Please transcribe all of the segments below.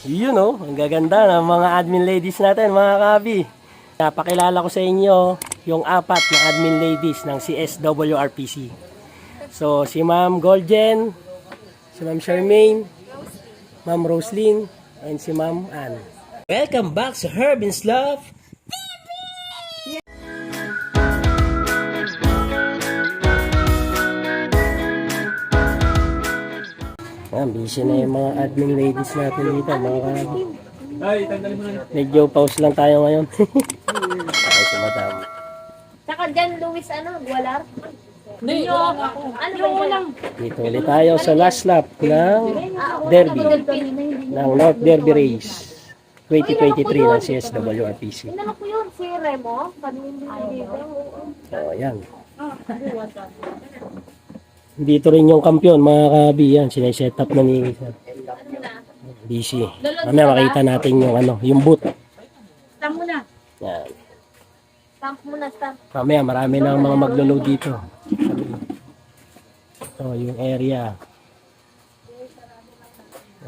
Yun oh, ang gaganda ng mga admin ladies natin mga kabi. Napakilala ko sa inyo yung apat na admin ladies ng CSWRPC. So si Ma'am Golden, si Ma'am Charmaine, Ma'am Roslyn, and si Ma'am Ann. Welcome back sa Herbin's Love TV! Busy na yung mga admin ladies natin dito mga kabi. Medyo pause lang tayo ngayon. Ay, si Madam. Saka dyan, Luis, Gualar? Hindi, ako. Ano ba lang? Dito ulit tayo sa last lap ng Derby, ng North Derby Race 2023 ng CSWRPC. Inano ko yun, si Remo. Dito. So, ayan. Dito rin yung kampiyon, mga kabi. Yan, sineset up na ni BC. Mamaya makita natin yung yung boot. Stamp muna. Yan. Stamp muna, stamp. Mamaya marami na mga maglo-load dito. Ito yung area.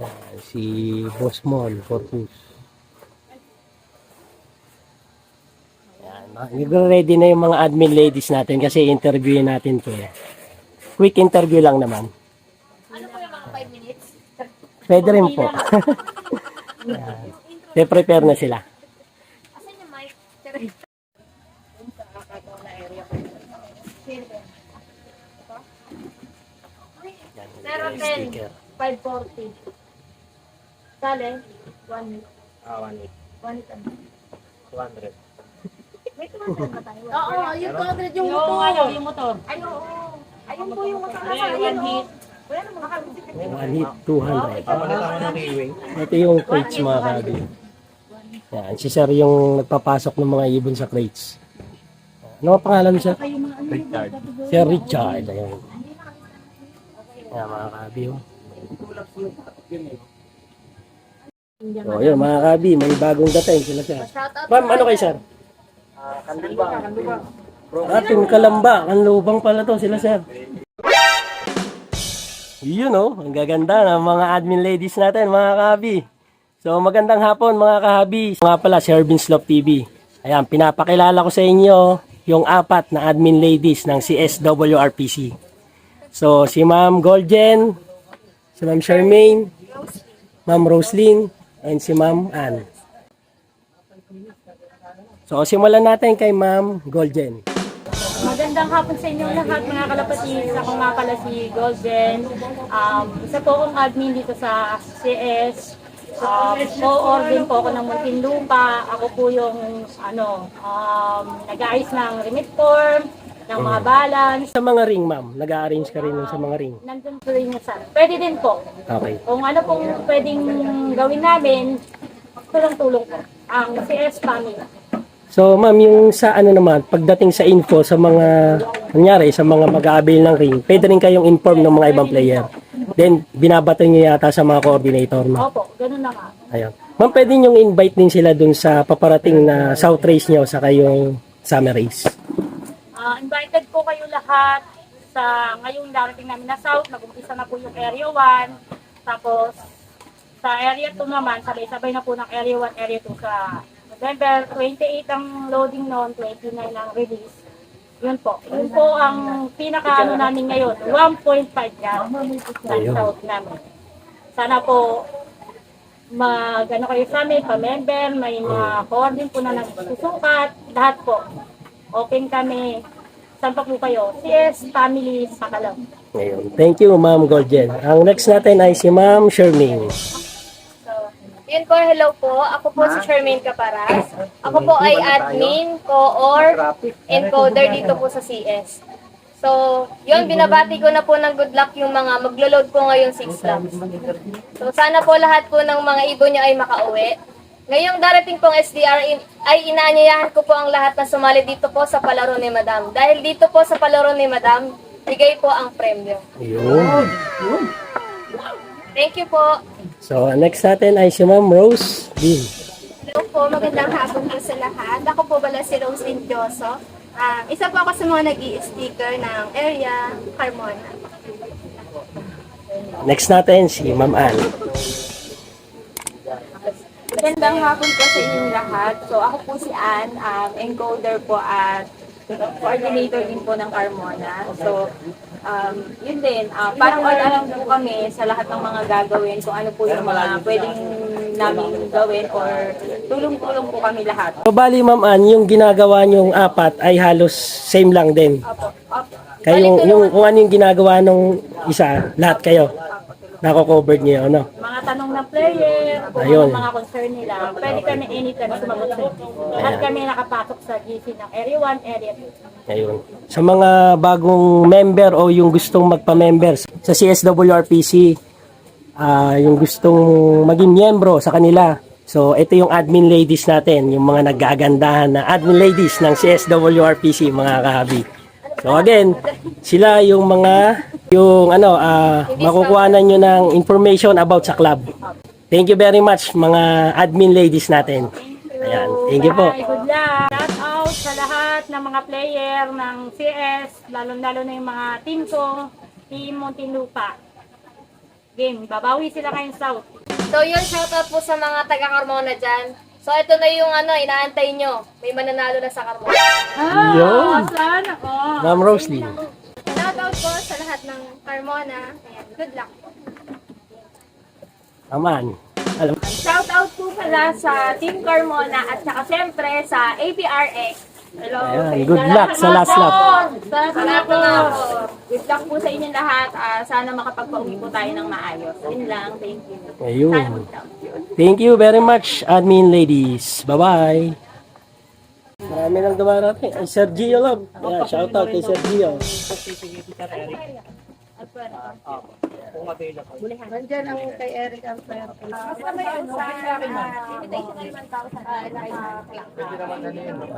Yan, si Boss Mon, Corpus. Yan, ready na yung mga admin ladies natin kasi interviewin natin to. Quick interview lang naman. Ano po yung mga 5 minutes? Pwede rin po. Yan. Prepare na sila. Asan yung mic? Zero Yan, 10, sticker. 540. Sale, 1 week. 1 week. 200. May 200 ba tayo? Oo, yung 200 yung Yung motor. yung motor. Ay, oo. Ayun po yung motor. One hit. Wala naman One hit, 200. Ito yung crates mga kabi. Yan, si Sir yung nagpapasok ng mga ibon sa crates. Ano ang pangalan siya? Richard. Sir Richard. Ayan. Yan mga kabi. So yun mga kabi, may bagong dating sila siya. Ma'am, ano kay Sir? Ating Kalamba, Kanlubang pala to sila Sir. Yun oh, ang gaganda ng mga admin ladies natin mga kahabi. So magandang hapon mga kahabi. Nga pala si Herbin's Love TV. Ayan, pinapakilala ko sa inyo yung apat na admin ladies ng CSWRPC. So si Ma'am Golden, si Ma'am Charmaine, Ma'am Roslyn, and si Ma'am Ann. So simulan natin kay Ma'am Golden. Magandang hapon sa inyo lahat mga kalapatid. Ako nga pala si Golden. Isa po akong admin dito sa CS. Co-ordin po ako ng Muntinlupa. Ako po yung nag-aayos ng remit form, ng mga balance. Sa mga ring ma'am, nag-a-arrange ka rin sa mga ring. Nandun po rin sa. Pwede din po. Okay. Kung ano pong pwedeng gawin namin, tulong-tulong po. Ang CS family. So ma'am, yung sa naman, pagdating sa info sa mga, nangyari, sa mga mag-aabil ng ring, pwede rin kayong inform ng mga ibang player. Then, binabato nyo yata sa mga coordinator, ma'am. Opo, ganun na nga. Ayun. Ma'am, pwede nyo invite din sila dun sa paparating na South Race nyo sa kayong Summer Race. Invited po kayo lahat sa ngayong darating namin na South. Nag-umpisa na po yung Area 1. Tapos, sa Area 2 naman, sabay-sabay na po ng Area 1, Area 2 sa November 28 ang loading noon, 29 ang release. Yun po. Yun po ang pinaka namin ngayon, 1.5 gas sa South namin. Sana po kayo sa amin, pa-member, may mga coordin po na nagsusukat, lahat po. Open kami. Saan pa po kayo? CS Family Sakalam. Ayun. Thank you, Ma'am Golden. Ang next natin ay si Ma'am Charmaine. Yun po, hello po. Ako po si Charmaine Caparas. Ako po ay admin, co-or, encoder dito po sa CS. So, yun, binabati ko na po ng good luck yung mga maglo-load po ngayon 6 laps. So, sana po lahat po ng mga ibon nyo ay makauwi. Ngayong darating pong SDR, ay inaanyayahan ko po ang lahat na sumali dito po sa palaro ni Madam. Dahil dito po sa palaro ni Madam, bigay po ang premyo. Ayun. Thank you po. So, next natin ay si Ma'am Rose Dean. Hello po, magandang hapon po sa lahat. Ako po pala si Rose Indioso. Isa po ako sa mga nag-i-sticker ng area Carmona. Next natin si Ma'am Ann. Magandang hapon po sa inyong lahat. So ako po si Ann, encoder po at coordinator din po ng Carmona. So yun din, parang all-around po kami sa lahat ng mga gagawin, kung ano po yung mga pwedeng namin gawin or tulong-tulong po kami lahat. So, bali, Ma'am Ann, yung ginagawa niyong apat ay halos same lang din. Opo. Kayo, kung ano yung ginagawa nung isa, lahat kayo. Nako-covered niyo, ano? Mga tanong ng player, kung Ayun. ano mga concern nila, pwede kami anytime sumagot sa GC. At kami nakapasok sa GC ng Area 1, Area 2. Ayun. Sa mga bagong member o yung gustong magpa-member sa CSWRPC, yung gustong maging miyembro sa kanila. So, ito yung admin ladies natin, yung mga nagagandahan na admin ladies ng CSWRPC, mga kahabi. So, again, sila yung mga, makukuhanan nyo ng information about sa club. Thank you very much, mga admin ladies natin. Ayan, thank you po. Bye, good luck! Shout out sa lahat ng mga player ng CS, lalo-lalo na yung mga team ko, Team Muntinlupa. Game, babawi sila ngayong South. So yun, shoutout po sa mga taga-Carmona dyan. So ito na yung inaantay nyo. May mananalo na sa Carmona. Yun. Saan ako? Ma'am Roslyn. Shoutout po sa lahat ng Carmona. Ayan, good luck. Aman. Alam. Shoutout po pala sa Team Carmona at saka siyempre sa APRX. Hello. Ayan, good luck sa last lap. Sa lahat po. Good luck po sa inyong lahat. Sana makapagpauwi po tayo ng maayos. Yun lang. Thank you. Sana Ayun. mag-champion. Thank you very much, admin ladies. Bye-bye. Marami nang dumarating. Ay, Sir Gio Love. Ayan, shout out kay Sir Gio. Nandiyan ang kay Eric ang pera.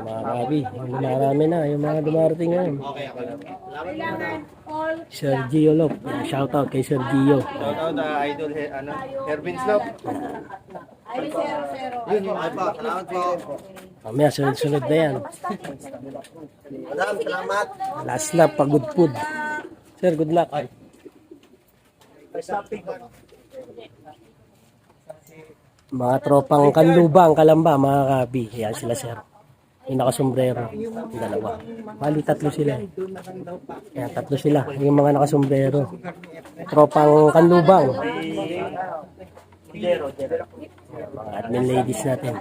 Mga kabi, marami na. Yung mga dumarating ngayon. Sir Gio Love. Ayan, shout out kay Sir Gio. Shoutout idol Hervin Slop. Yun yung iPad. Salamat po. Mamaya, sunod-sunod na yan. Madam, salamat. Last lap, pagod food. Sir, good luck. Mga tropang kanlubang, kalamba, mga kabi. Yan sila, sir. Yung nakasombrero. Yung dalawa. Bali, tatlo sila. Yan, tatlo sila. Yung mga nakasombrero. Tropang kanlubang. Yan, mga admin ladies natin.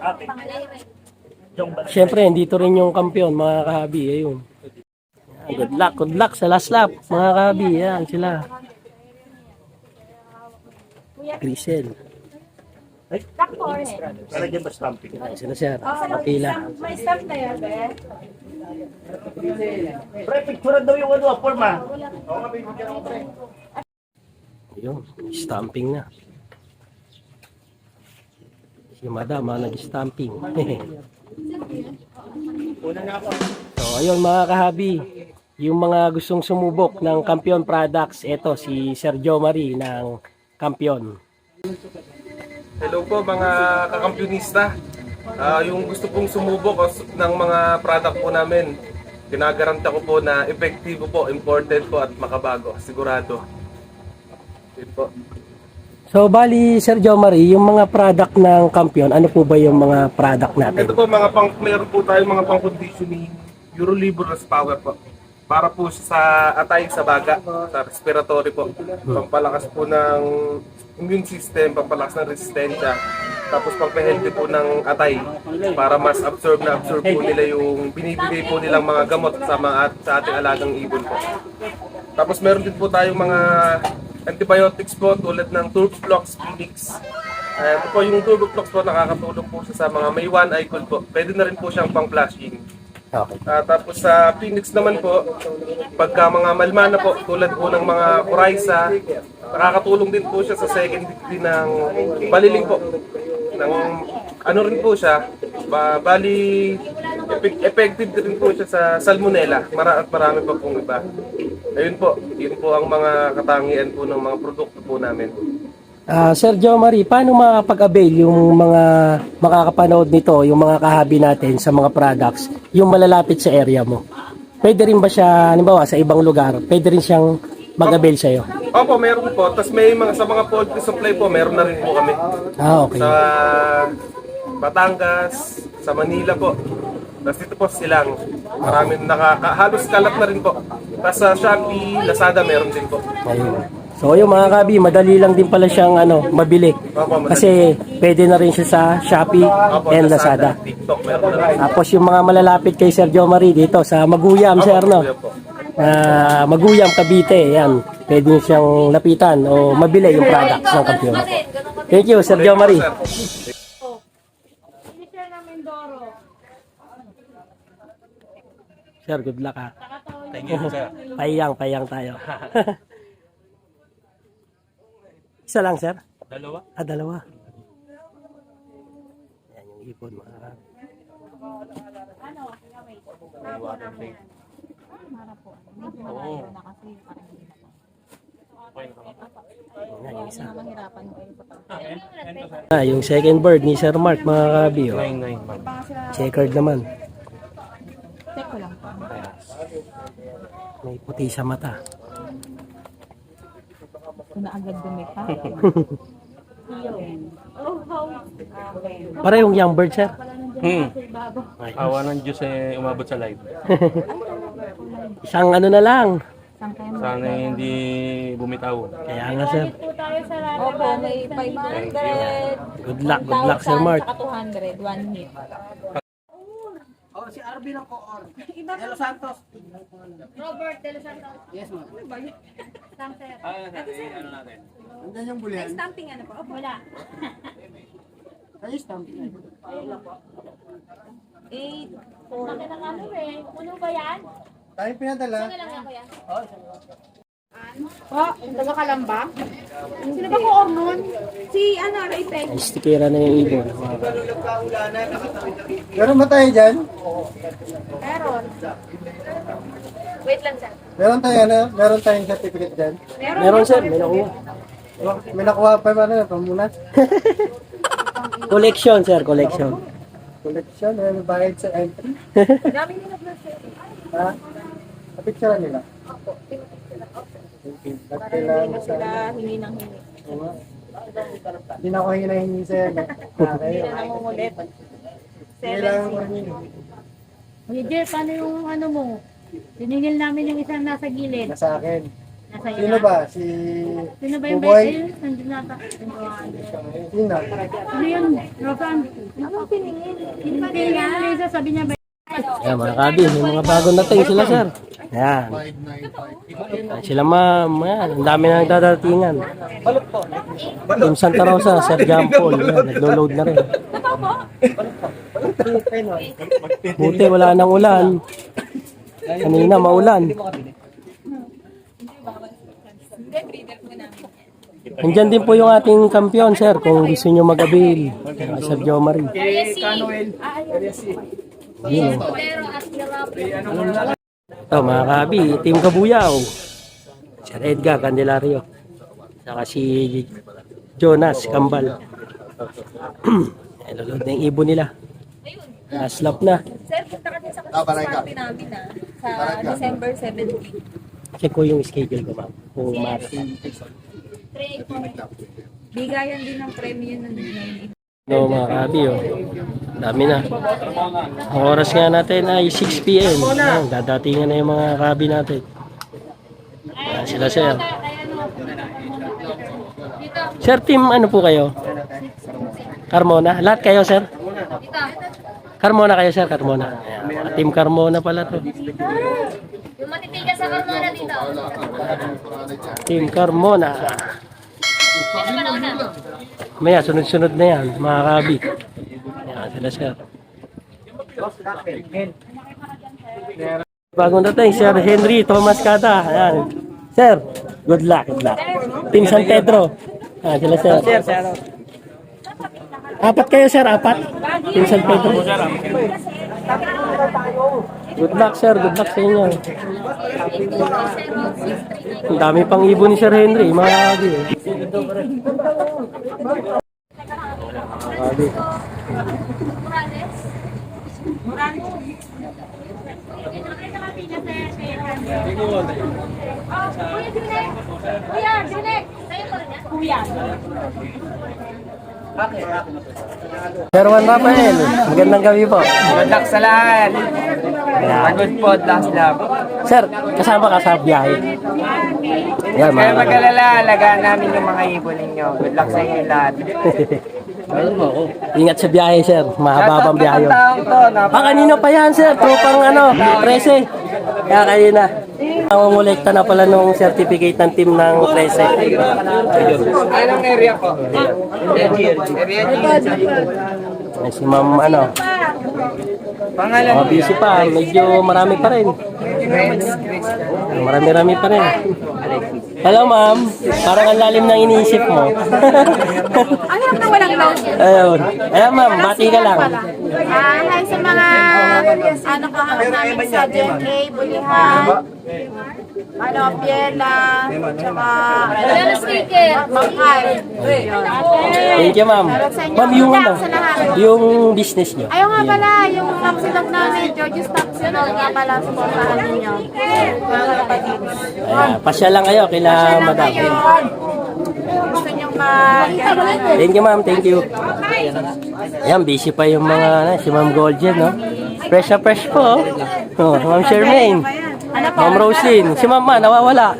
Siyempre, dito rin yung kampiyon, mga kahabi. Ayun. Yan, good luck sa last lap, mga kahabi. Yan, sila. Grisel. Yan, sila, sir. Kapila. May staff na yan, be? Ayun, stamping na. Si madam, nag-stamping. So, ayun mga kahabi, yung mga gustong sumubok ng Kampiyon Products, ito si Sergio Marie ng Kampiyon. Hello po mga kakampyonista. Yung gusto pong sumubok ng mga product po namin, ginagaranta ko po na epektibo po, imported po at makabago, sigurado. Yun po. So, bali, Sergio Marie, yung mga product ng Kampiyon, ano po ba yung mga product natin? Ito po mga meron po tayong mga pang-conditioning, Euroliborous Power po. Para po sa atay sa baga, sa respiratory po. Pampalakas po ng immune system, pampalakas ng resistensya. Tapos pagpa-healthy po ng atay para mas absorb po nila yung binibigay po nilang mga gamot sa ating alagang ibon po. Tapos meron din po tayong mga antibiotics po tulad ng Turboflox Phoenix. Ito po yung Turboflox po, nakakatulong po siya sa mga may one eye cold po. Pwede na rin po siyang pang-flashing. Okay. Tapos sa Phoenix naman po, pagka mga malmana po, tulad po ng mga coryza, nakakatulong din po siya sa second degree ng paliling po. Ano rin po siya, bali effective din po siya sa salmonella, at marami pa pong iba. Ayun po, yun po ang mga katangian po ng mga produkto po namin. Sergio Marie, paano makakapag-avail yung mga makakapanood nito, yung mga kahabi natin sa mga products, yung malalapit sa area mo? Pwede rin ba siya, halimbawa sa ibang lugar, pwede rin siyang mag-avail sa'yo? Opo, meron po. Tapos may sa mga poultry supply po, meron na rin po kami. Okay. Sa Batangas, sa Manila po. Tapos dito po silang marami halos kalat na rin po. Tapos sa Shopee, Lazada meron din po. Ayun. So yung mga kabi, madali lang din pala siyang mabili. Opo, madali. Kasi pwede na rin siya sa Shopee Opo, and Lazada. TikTok meron na rin. Tapos yung mga malalapit kay Sir Jo Marie dito sa Maguyam, Opo, Sir, no? kuya po. Maguyam, Cavite, yan. Pwede nyo siyang lapitan o mabili yung products ng kampiyon. Thank you, Sir Jo Marie. Finisher ng Mindoro. Sir, good luck ha. Thank you, sir. Payang tayo. Isa lang, Sir? Dalawa? Dalawa. Yan yung ipon, mga kabi. Oo. Yan yung isa. Yung second bird ni Sir Mark, mga kabi. Oh. 9-9, ma'am. Checkered naman. May puti sa mata. Parehong young bird, Sir. Awa ng Diyos umabot sa live. Isang na lang. Sana hindi bumitaw. Kaya nga, Sir. Po tayo sa Opo, may 500, Good luck, Sir Mark. saka 200, one hit. Robert De Los Santos. Nandiyan yung bulihan. Stamping ano po? Wala. Ayos, stamping. 8, 4, Bakit ang ano eh? Puno ba yan? Tayo pinadala. Ano lang yan, kuya? Taga Kalamba? Sino ba ko nun? Si Ray Peg. Ay, stikera na yung ibon. Meron ba tayo dyan? Meron. Wait lang, sir. Meron tayong certificate dyan. Meron, Sir. May nakuha. May nakuha pa ba na pamunas? Collection, Sir. Collection. Collection, may bayad sa entry. Ha? Napicturean nila? Kailangan sa... hingi ng hingi. Hindi na ako hingi sa'yo. Okay. Nangungulit. Kailangan ko hingi. Kuya Jeff, paano yung ano mo? Tiningil namin yung isang nasa gilid. Nasa akin. Nasa iyo Sino na. ba? Si... Sino ba yung Buboy? beses? Nandun nata. Sino? Ano yun? Rosan? Anong piningil? Hindi nga. Lisa, sabi niya ba? Yan, mga kabi. May mga bagong dating sila, Sir. Yan. Sila, ma'am. Yan. Ang dami na nagdadatingan. Team Santa Rosa, Sir John Paul. Yan. Naglo-load na rin. Buti, wala nang ulan. Kanina, maulan. Nandyan din po yung ating kampiyon, Sir, kung gusto nyo mag-avail. Sir Jo Marie. Yun. Pero at Garapo. Ito, mga kabi, Team Kabuyaw. Sir Edgar Candelario. Saka si Jonas Kambal. Lulod na yung ibon nila. Naslap na. Sir, punta ka din sa party namin sa December 17. Check ko yung schedule ko, ma'am. Kung Bigayan din ng premyo ng no, mga kabi, oh. Dami na. Ang oras nga natin ay 6 p.m. Ayan, dadatingan na yung mga kabi natin. Ayan sila, Sir. Sir, team ano po kayo? Carmona? Lahat kayo, Sir? Carmona kayo, Sir? Carmona. Ayan, mga team Carmona pala to. Yung matitigas sa Carmona dito. Team Carmona. Sino ba nauna? Maya, sunod-sunod na yan, mga kabi. Ayan sila, Sir. Bagong dating, Sir Henry Thomas Cata. Ayan. Sir, good luck, good luck. Team San Pedro. Ayan sila, Sir. Apat kayo, Sir, apat. Team San Pedro. Good luck, Sir. Good luck sa inyo. Ang dami pang ibon ni Sir Henry, mga kabi. Kabi. Kuya, Junek! Sa'yo ko rin yan? Kuya. Sir Juan Rafael, magandang gabi po. Good luck sa lahat. Pagod po, last love. Sir, kasama ka sa biyahe. Yan, Kaya mga mag-alala, alagaan namin yung mga ibon ninyo. Good luck sa inyo lahat. Ingat sa biyahe, sir. Mahababang biyahe yun. Taong to, Kanina pa yan, sir. Tropang 13. Kaya kanina. Mangungulekta na pala nung certificate ng team ng 13. Anong area po? Area Ay, si ma'am, Pangalan mga busy pa. Medyo marami pa rin. Marami-rami pa rin. Hello, ma'am. Parang ang lalim ng iniisip mo. Ang hirap na walang load. Ayun. Ayan, ma'am. Bati ka lang. Hi sa mga kahanap namin sa DNA, Bulihan, Biela, tsaka Wala na sticker. Mangkay. Thank you, ma'am. Ma'am, yung yung business nyo. Ayaw nga pala, yung tapsilog namin, George's Tapsilog nga pala, supportahan ninyo. Mga kapatid. Ayan, pasya lang kayo kila madam. Gusto nyo mag... Thank you, ma'am. Thank you. Ayan, busy pa yung mga, si Ma'am Golden, no? Fresh na fresh po, oh. Ma'am Charmaine. Ma'am Roslyn. Si Ma'am, nawawala.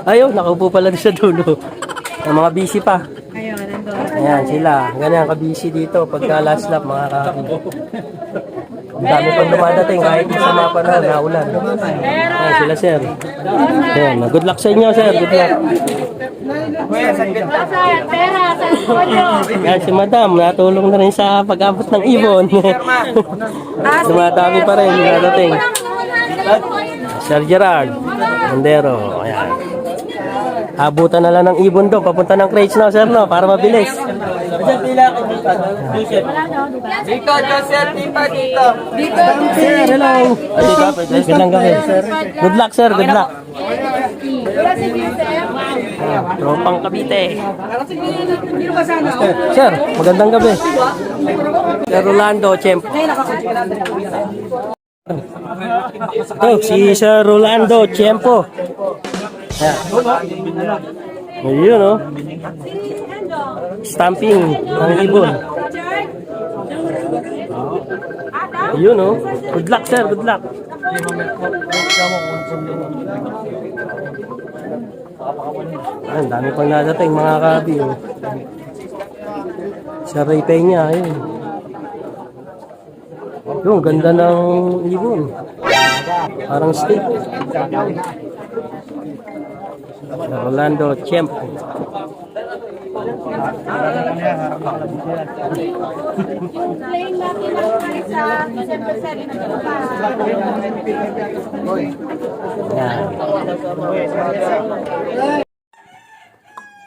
Ayun, nakaupo pala sa dulo. Yung mga busy pa. Ayan, sila. Ganyan ka-busy dito pagka last lap, mga kapi. Ang dami pang dumadating kahit sa mga panahon na ulan. Ayan, sila, sir. Ayan, good luck sa inyo, sir. Good luck. Ayan, si madam, natulong na rin sa pag-abot ng ibon. Dumadami pa rin, dadating. Sir Gerard, Mondero, ayan. Abutan na lang ng ibon do, papunta ng crates na, sir, no, para mabilis. Dito, Joseph, dito. Sir, hello. Gandang gabi. Good luck, sir, good luck. Tropang Cavite. Sir, magandang gabi. Sir Rolando Chempo. Oh, si Sir Rolando Chempo. Ayun, oh. Stamping ng ibon. Ayun, oh. Good luck, sir. Good luck. Ang dami pang nadating, mga kabi, oh. Sa Ray Peña, ayun. Yung ganda ng ibon. Parang steak. Rolando Chempo.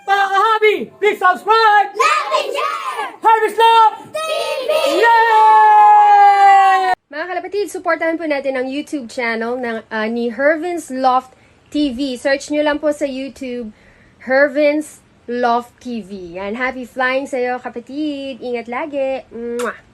Mga kahabi, please subscribe! Like and share! Harvest Love TV! Mga kalapatid, supportahan po natin ang YouTube channel ng, ni Hervin's Loft TV. Search nyo lang po sa YouTube, Hervin's Loft TV. And happy flying sa'yo, kapatid. Ingat lagi. Mwah!